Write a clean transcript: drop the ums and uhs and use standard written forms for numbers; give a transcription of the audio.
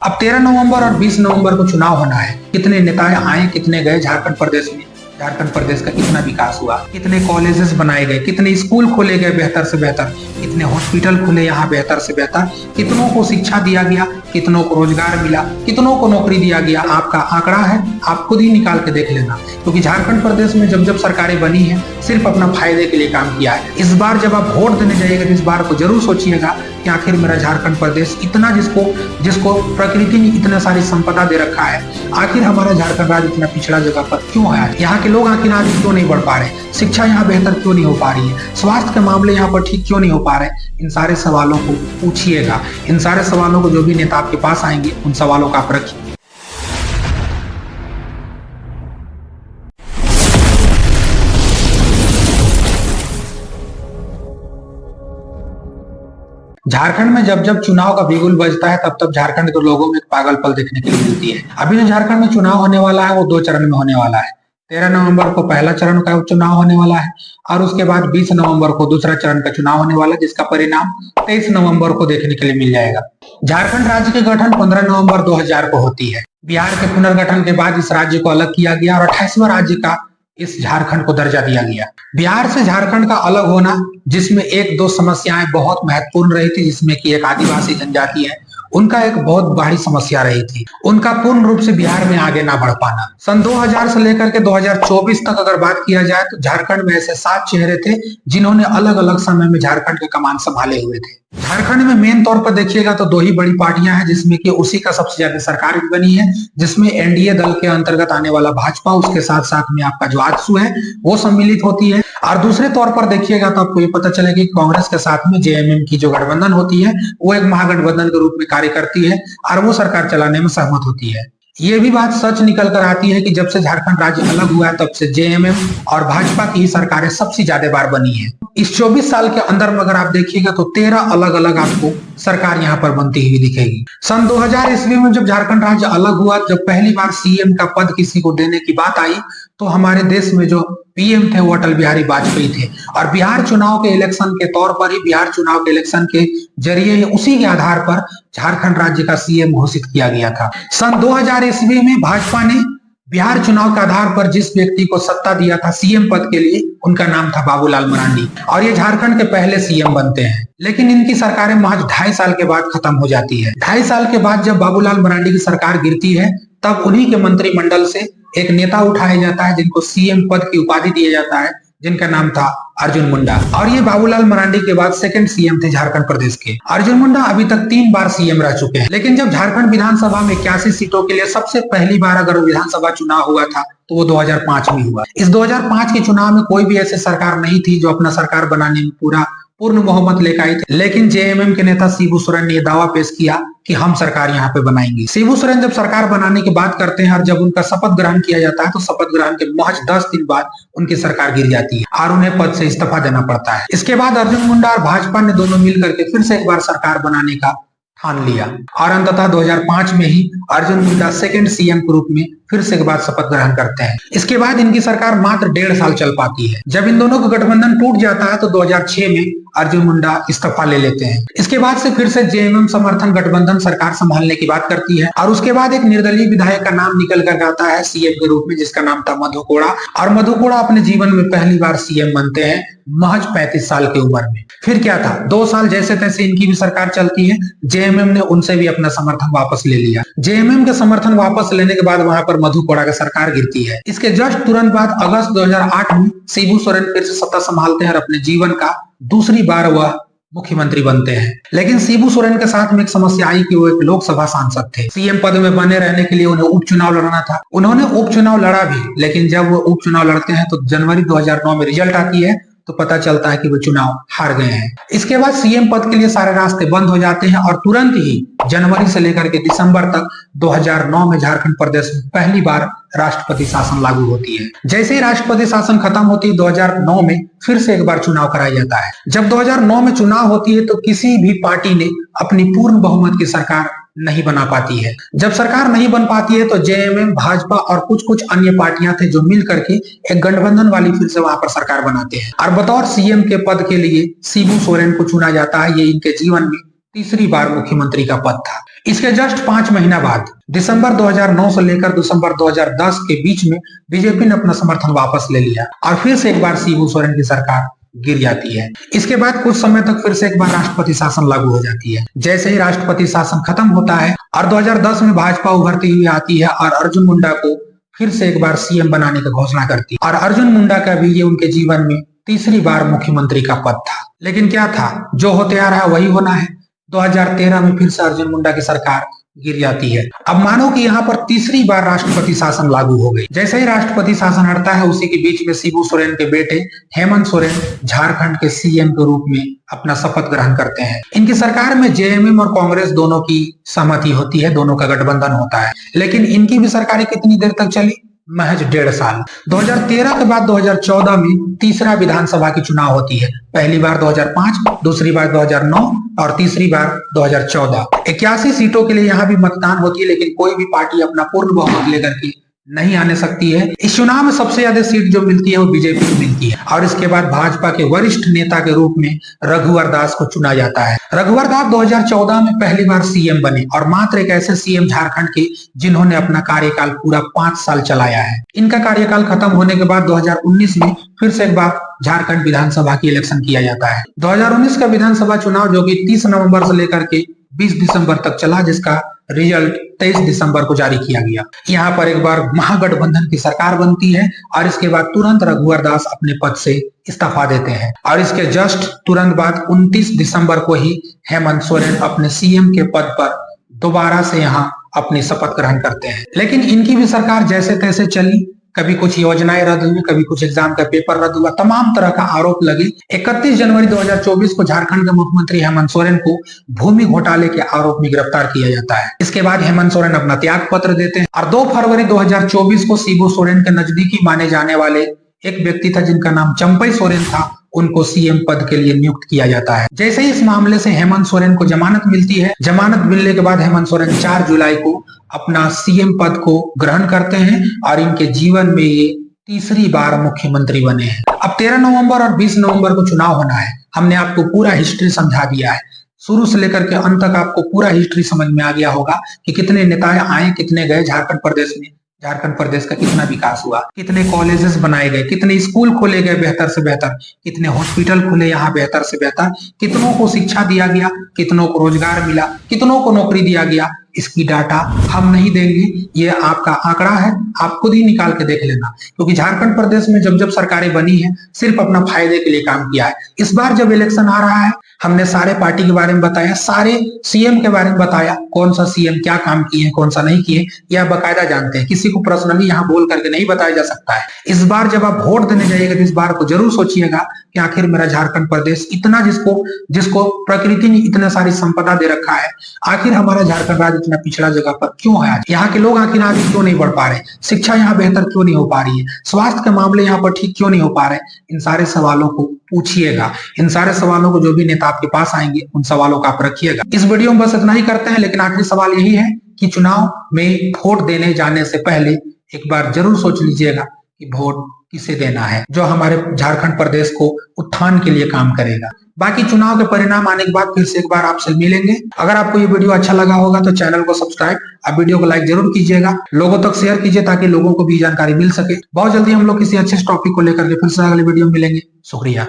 अब 13 नवंबर और 20 नवंबर को चुनाव होना है। कितने नेता आए, कितने गए झारखंड प्रदेश में, झारखंड प्रदेश का कितना विकास हुआ, कितने कॉलेजेस बनाए गए, कितने स्कूल खोले गए बेहतर से बेहतर, कितने हॉस्पिटल खुले यहाँ बेहतर से बेहतर, कितनों को शिक्षा दिया गया, कितनों को रोजगार मिला, कितनों को नौकरी दिया गया। आपका आंकड़ा है, आप खुद ही निकाल के देख लेना। क्योंकि झारखंड प्रदेश में जब जब सरकारें बनी है सिर्फ अपना फायदे के लिए काम किया है। इस बार जब आप वोट देने जाइएगा तो इस बार को जरूर सोचिएगा कि आखिर मेरा झारखंड प्रदेश इतना जिसको प्रकृति ने इतना सारी संपदा दे रखा है, आखिर हमारा झारखंड राज्य इतना पिछड़ा जगह पर क्यों है? यहाँ के लोग आखिर आगे क्यों नहीं बढ़ पा रहे? शिक्षा यहाँ बेहतर क्यों नहीं हो पा रही है? स्वास्थ्य के मामले यहाँ पर ठीक क्यों नहीं हो पा रहे? इन सारे सवालों को पूछिएगा। इन सारे सवालों को जो भी नेता आपके पास आएंगे उन सवालों का आप रखिए। झारखंड में जब जब चुनाव का बिगुल बजता है तब तब झारखंड के लोगों में एक पागलपन देखने के लिए मिलती है। अभी जो झारखंड में चुनाव होने वाला है वो 2 चरण में होने वाला है। 13 नवंबर को पहला चरण का चुनाव होने वाला है और उसके बाद 20 नवंबर को दूसरा चरण का चुनाव होने वाला है, जिसका परिणाम 23 नवंबर को देखने के लिए मिल जाएगा। झारखंड राज्य के गठन 15 नवंबर 2000 को होती है। बिहार के पुनर्गठन के बाद इस राज्य को अलग किया गया और 28वां राज्य का इस झारखंड को दर्जा दिया गया। बिहार से झारखंड का अलग होना, जिसमें 1-2 समस्याएं बहुत महत्वपूर्ण रही थी, जिसमें कि एक आदिवासी जनजाति है, उनका एक बहुत बड़ी समस्या रही थी, उनका पूर्ण रूप से बिहार में आगे ना बढ़ पाना। सन 2000 से लेकर के 2024 तक अगर बात किया जाए तो झारखंड में ऐसे 7 चेहरे थे जिन्होंने अलग अलग समय में झारखंड के कमान संभाले हुए थे। झारखंड में मेन तौर पर देखिएगा तो 2 ही बड़ी पार्टियां हैं, जिसमें कि उसी का सबसे ज्यादा सरकार भी बनी है, जिसमें एनडीए दल के अंतर्गत आने वाला भाजपा, उसके साथ साथ में आपका जो आजसू है वो सम्मिलित होती है। और दूसरे तौर पर देखिएगा तो आपको ये पता चलेगा कि कांग्रेस के साथ में जेएमएम की जो गठबंधन होती है वो एक महागठबंधन के रूप में कार्य करती है और वो सरकार चलाने में सहमत होती है। ये भी बात सच निकल कर आती है कि जब से झारखंड राज्य अलग हुआ है तब से जेएमएम और भाजपा की ही सरकारें सबसे ज्यादा बार बनी है। इस 24 साल के अंदर में अगर आप देखिएगा तो 13 अलग अलग आपको सरकार यहाँ पर बनती हुई दिखेगी। सन 2000 ईस्वी में जब झारखंड राज्य अलग हुआ, जब पहली बार सीएम का पद किसी को देने की बात आई तो हमारे देश में जो पीएम थे वो अटल बिहारी वाजपेयी थे। और बिहार चुनाव के इलेक्शन के तौर पर ही, बिहार चुनाव के इलेक्शन के जरिए ही, उसी के आधार पर झारखंड राज्य का सीएम घोषित किया गया था। सन 2000 ईस्वी में भाजपा ने बिहार चुनाव के आधार पर जिस व्यक्ति को सत्ता दिया था सीएम पद के लिए, उनका नाम था बाबूलाल मरांडी, और ये झारखंड के पहले सीएम बनते हैं। लेकिन इनकी सरकारें महज 2.5 साल के बाद खत्म हो जाती है। 2.5 साल के बाद जब बाबूलाल मरांडी की सरकार गिरती है तब उन्हीं के मंत्रिमंडल से एक नेता उठाया जाता है जिनको सीएम पद की उपाधि दिया जाता है, जिनका नाम था अर्जुन मुंडा। और ये बाबूलाल मरांडी के बाद सेकंड सीएम थे झारखंड प्रदेश के। अर्जुन मुंडा अभी तक 3 बार सीएम रह चुके हैं। लेकिन जब झारखंड विधानसभा में 81 सीटों के लिए सबसे पहली बार अगर विधानसभा चुनाव हुआ था तो वो 2005 में हुआ। इस 2005 के चुनाव में कोई भी ऐसी सरकार नहीं थी जो अपना सरकार बनाने में पूर्ण बहुमत लेकर आई थी। लेकिन जेएमएम के नेता शिबू सोरेन ने दावा पेश किया कि हम सरकार यहाँ पे बनाएंगे। शिबू सोरेन जब सरकार बनाने की बात करते हैं और जब उनका शपथ ग्रहण किया जाता है तो शपथ ग्रहण के महज 10 दिन बाद उनकी सरकार गिर जाती है और उन्हें पद से इस्तीफा देना पड़ता है। इसके बाद अर्जुन मुंडा और भाजपा ने दोनों मिल करके फिर से एक बार सरकार बनाने का ठान लिया और अंततः 2005 में ही अर्जुन मुंडा सेकंड सीएम के रूप में फिर से एक बार शपथ ग्रहण करते हैं। इसके बाद इनकी सरकार मात्र 1.5 साल चल पाती है। जब इन दोनों का गठबंधन टूट जाता है तो 2006 में अर्जुन मुंडा इस्तीफा ले लेते हैं। इसके बाद से फिर से जेएमएम समर्थन गठबंधन सरकार संभालने की बात करती है और उसके बाद एक निर्दलीय विधायक का नाम निकल कर आता है सीएम के रूप में, जिसका नाम था मधु कोड़ा। और मधु कोड़ा अपने जीवन में पहली बार सीएम बनते हैं महज 35 साल की उम्र में। फिर क्या था, 2 साल जैसे तैसे इनकी भी सरकार चलती है। जेएमएम ने उनसे भी अपना समर्थन वापस ले लिया। जेएमएम के समर्थन वापस लेने के बाद वहां पर मधु कोड़ा की सरकार गिरती है। इसके जस्ट तुरंत बाद अगस्त 2008 में शिबू सोरेन फिर से सत्ता संभालते हैं और अपने जीवन का दूसरी बार वह मुख्यमंत्री बनते हैं। लेकिन शिबू सोरेन के साथ में एक समस्या आई कि वो एक लोकसभा सांसद थे। सीएम पद में बने रहने के लिए उन्हें उपचुनाव लड़ना था। उन्होंने उपचुनाव लड़ा भी, लेकिन जब वो उपचुनाव लड़ते हैं तो जनवरी 2009 में रिजल्ट आती है तो पता चलता है कि वो चुनाव हार गए हैं। इसके बाद सीएम पद के लिए सारे रास्ते बंद हो जाते हैं और तुरंत ही जनवरी से लेकर के दिसंबर तक 2009 में झारखंड प्रदेश में पहली बार राष्ट्रपति शासन लागू होती है। जैसे ही राष्ट्रपति शासन खत्म होती है 2009 में फिर से एक बार चुनाव कराया जाता है। जब 2009 में चुनाव होती है तो किसी भी पार्टी ने अपनी पूर्ण बहुमत की सरकार नहीं बना पाती है। जब सरकार नहीं बन पाती है तो जेएमएम, भाजपा और कुछ अन्य पार्टियां थे जो मिल करके एक गठबंधन वाली फिर से वहां पर सरकार बनाते हैं और बतौर सीएम के पद के लिए शिबू सोरेन को चुना जाता है। ये इनके जीवन में तीसरी बार मुख्यमंत्री का पद था। इसके जस्ट 5 महीना बाद दिसंबर 2009 से लेकर दिसंबर 2010 के बीच में बीजेपी ने अपना समर्थन वापस ले लिया और फिर से एक बार शिबू सोरेन की सरकार गिर जाती है। इसके बाद कुछ समय तक फिर से एक बार राष्ट्रपति शासन लागू हो जाती है। जैसे ही राष्ट्रपति शासन खत्म होता है और 2010 में भाजपा उभरती हुई आती है और अर्जुन मुंडा को फिर से एक बार सीएम बनाने की घोषणा करती है और अर्जुन मुंडा का भी ये उनके जीवन में तीसरी बार मुख्यमंत्री का पद था। लेकिन क्या था, जो होते आ रहा है वही होना है। 2013 में फिर से अर्जुन मुंडा की सरकार गिर जाती है। अब मानो कि यहाँ पर तीसरी बार राष्ट्रपति शासन लागू हो गई। जैसे ही राष्ट्रपति शासन हटता है उसी के बीच में शिबू सोरेन के बेटे हेमंत सोरेन झारखंड के सीएम के रूप में अपना शपथ ग्रहण करते हैं। इनकी सरकार में जेएमएम और कांग्रेस दोनों की सहमति होती है, दोनों का गठबंधन होता है। लेकिन इनकी भी सरकारें कितनी देर तक चली? महज 1.5 साल। 2013 के बाद 2014 में तीसरा विधानसभा की चुनाव होती है। पहली बार 2005, दूसरी बार 2009 और तीसरी बार 2014। 81 सीटों के लिए यहाँ भी मतदान होती है, लेकिन कोई भी पार्टी अपना पूर्ण बहुमत लेकर के नहीं आने सकती है। इस चुनाव में सबसे ज्यादा सीट जो मिलती है वो बीजेपी को मिलती है और इसके बाद भाजपा के वरिष्ठ नेता के रूप में रघुवर दास को चुना जाता है। रघुवर दास 2014 में पहली बार सीएम बने और मात्र एक ऐसे सीएम झारखंड के जिन्होंने अपना कार्यकाल पूरा 5 साल चलाया है। इनका कार्यकाल खत्म होने के बाद 2019 में फिर से एक बार झारखंड विधानसभा की इलेक्शन किया जाता है। 2019 का विधानसभा चुनाव जो कि 30 नवंबर से लेकर के 20 दिसंबर तक चला, जिसका रिजल्ट 23 दिसंबर को जारी किया गया। यहाँ पर एक बार महागठबंधन की सरकार बनती है और इसके बाद तुरंत रघुवर दास अपने पद से इस्तीफा देते हैं और इसके जस्ट तुरंत बाद 29 दिसंबर को ही हेमंत सोरेन अपने सीएम के पद पर दोबारा से यहाँ अपनी शपथ ग्रहण करते हैं। लेकिन इनकी भी सरकार जैसे तैसे चली। कभी कुछ योजनाएं रद्द हुई, कभी कुछ एग्जाम का पेपर रद्द हुआ, तमाम तरह का आरोप लगे। 31 जनवरी 2024 को झारखंड के मुख्यमंत्री हेमंत सोरेन को भूमि घोटाले के आरोप में गिरफ्तार किया जाता है। इसके बाद हेमंत सोरेन अपना त्याग पत्र देते हैं और 2 फरवरी 2024 को शिबू सोरेन के नजदीकी माने जाने वाले एक व्यक्ति था जिनका नाम चंपई सोरेन था, उनको सीएम पद के लिए नियुक्त किया जाता है। जैसे ही इस मामले से हेमंत सोरेन को जमानत मिलती है, जमानत मिलने के बाद हेमंत सोरेन 4 जुलाई को अपना सीएम पद को ग्रहण करते हैं और इनके जीवन में ये तीसरी बार मुख्यमंत्री बने हैं। अब 13 नवंबर और 20 नवंबर को चुनाव होना है। हमने आपको पूरा हिस्ट्री समझा दिया है, शुरू से लेकर के अंत तक आपको पूरा हिस्ट्री समझ में आ गया होगा कि कितने नेता आए, कितने गए झारखंड प्रदेश में, झारखंड प्रदेश का कितना विकास हुआ, कितने कॉलेजेस बनाए गए, कितने स्कूल खोले गए बेहतर से बेहतर, कितने हॉस्पिटल खुले यहाँ बेहतर से बेहतर, कितनों को शिक्षा दिया गया, कितनों को रोजगार मिला, कितनों को नौकरी दिया गया। इसकी डाटा हम नहीं देंगे, ये आपका आंकड़ा है, आप खुद ही निकाल के देख लेना। क्योंकि झारखंड प्रदेश में जब जब सरकारें बनी है सिर्फ अपना फायदे के लिए काम किया है। इस बार जब इलेक्शन आ रहा है हमने सारे पार्टी के बारे में बताया, सारे सीएम के बारे में बताया, कौन सा सीएम क्या काम किए हैं, कौन सा नहीं किए, यह बकायदा जानते हैं। किसी को पर्सनली यहाँ बोल करके नहीं बताया जा सकता है। इस बार जब आप वोट देने जाइएगा तो इस बार को जरूर सोचिएगा कि आखिर मेरा झारखंड प्रदेश इतना जिसको प्रकृति ने इतने सारी संपदा दे रखा है, आखिर हमारा झारखंड राज्य इतना पिछड़ा जगह पर क्यों है? यहाँ के लोग आखिर आगे क्यों नहीं बढ़ पा रहे? शिक्षा यहाँ बेहतर क्यों नहीं हो पा रही है? स्वास्थ्य के मामले यहाँ पर ठीक क्यों नहीं हो पा रहे? इन सारे सवालों को पूछिएगा। इन सारे सवालों को जो भी नेता आपके पास आएंगे उन सवालों का आप रखिएगा। इस वीडियो में बस इतना ही करते हैं, लेकिन आखिरी सवाल यही है कि चुनाव में वोट देने जाने से पहले एक बार जरूर सोच लीजिएगा कि वोट किसे देना है, जो हमारे झारखंड प्रदेश को उत्थान के लिए काम करेगा। बाकी चुनाव के परिणाम आने के बाद फिर से एक बार आपसे मिलेंगे। अगर आपको ये वीडियो अच्छा लगा होगा तो चैनल को सब्सक्राइब और वीडियो को लाइक जरूर कीजिएगा, लोगों तक शेयर कीजिए ताकि लोगों को भी जानकारी मिल सके। बहुत जल्दी हम लोग किसी अच्छे टॉपिक को लेकर के फिर से अगले वीडियो में मिलेंगे। शुक्रिया।